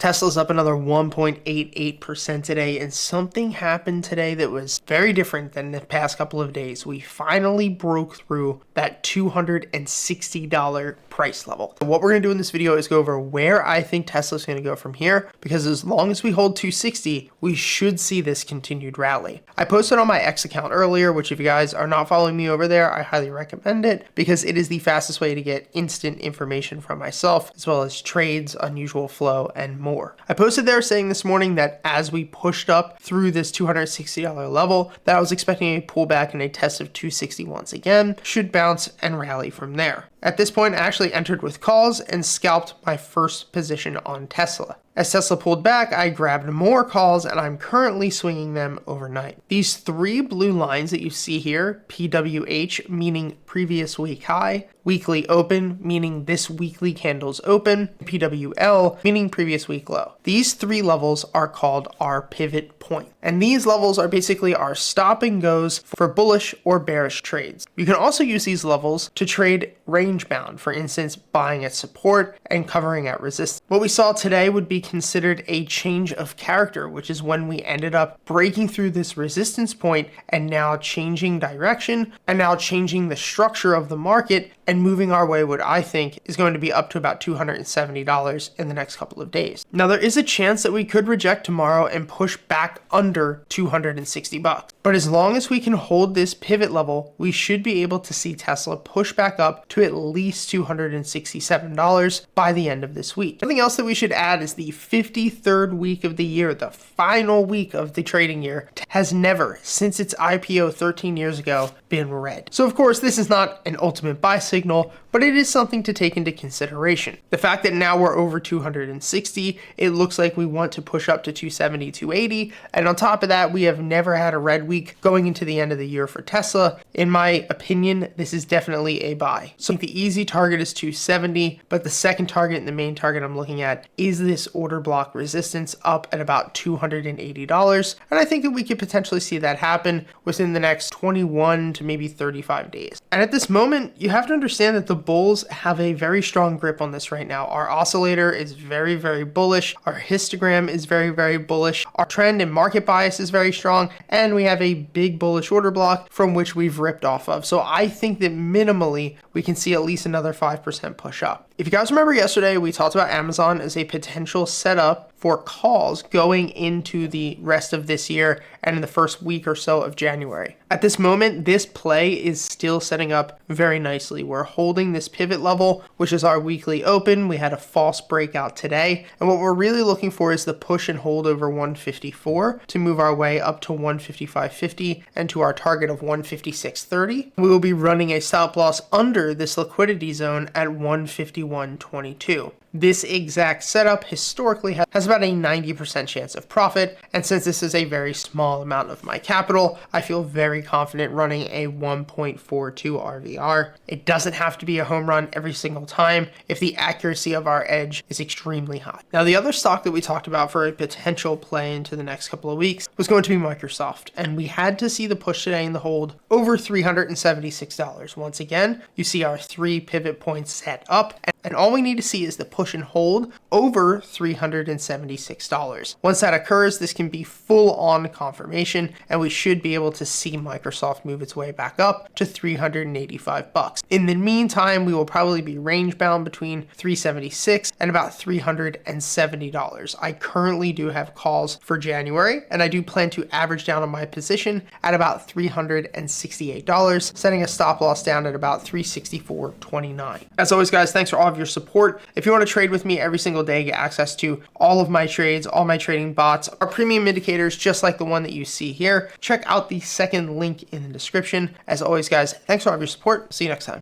Tesla's up another 1.88% today, and something happened today that was very different than the past couple of days. We finally broke through that $260 price level. So what we're going to do in this video is go over where I think Tesla's going to go from here, because as long as we hold 260, we should see this continued rally. I posted on my X account earlier, which if you guys are not following me over there, I highly recommend it because it is the fastest way to get instant information from myself, as well as trades, unusual flow, and more. I posted there saying this morning that as we pushed up through this $260 level, that I was expecting a pullback and a test of 260 once again, should bounce and rally from there. At this point, I actually entered with calls and scalped my first position on Tesla. As Tesla pulled back, I grabbed more calls and I'm currently swinging them overnight. These three blue lines that you see here, PWH meaning previous week high, weekly open meaning this weekly candle's open, PWL meaning previous week low. These three levels are called our pivot point. And these levels are basically our stop and goes for bullish or bearish trades. You can also use these levels to trade range bound, for instance, buying at support and covering at resistance. What we saw today would be considered a change of character, which is when we ended up breaking through this resistance point and now changing direction and now changing the structure of the market and moving our way what I think is going to be up to about $270 in the next couple of days. Now there is a chance that we could reject tomorrow and push back under 260 bucks. But as long as we can hold this pivot level, we should be able to see Tesla push back up to at least $267 by the end of this week. Something else that we should add is the 53rd week of the year, the final week of the trading year, has never, since its IPO 13 years ago, been red. So of course, this is not an ultimate buy signal, but it is something to take into consideration. The fact that now we're over 260, it looks like we want to push up to 270, 280, and on top of that, we have never had a red week going into the end of the year for Tesla. In my opinion, this is definitely a buy. So I think the easy target is 270, but the second target and the main target I'm looking at is this order block resistance up at about $280, and I think that we could potentially see that happen within the next 21 to maybe 35 days. And at this moment, you have to understand that the bulls have a very strong grip on this right now. Our oscillator is very, very bullish. Our histogram is very, very bullish. Our trend and market bias is very strong, and we have a big bullish order block from which we've ripped off of. So I think that minimally we can see at least another 5% push up. If you guys remember yesterday, we talked about Amazon as a potential setup for calls going into the rest of this year and in the first week or so of January. At this moment, this play is still setting up very nicely. We're holding this pivot level, which is our weekly open. We had a false breakout today. And what we're really looking for is the push and hold over 154 to move our way up to 155.50 and to our target of 156.30. We will be running a stop loss under this liquidity zone at 151.22. This exact setup historically has about a 90% chance of profit, and since this is a very small amount of my capital, I feel very confident running a 1.42 RVR. It doesn't have to be a home run every single time if the accuracy of our edge is extremely high. Now, the other stock that we talked about for a potential play into the next couple of weeks was going to be Microsoft, and we had to see the push today in the hold over $376. Once again, you see our three pivot points set up, and all we need to see is the push and hold over $376. Once that occurs, this can be full on confirmation, and we should be able to see Microsoft move its way back up to 385 bucks. In the meantime, we will probably be range bound between 376 and about $370. I currently do have calls for January, and I do plan to average down on my position at about $368, setting a stop loss down at about 364.29. As always, guys, thanks for all of your support. If you want to trade with me every single day, get access to all of my trades, all my trading bots, our premium indicators, just like the one that you see here, check out the second link in the description. As always, guys, thanks for all of your support. See you next time.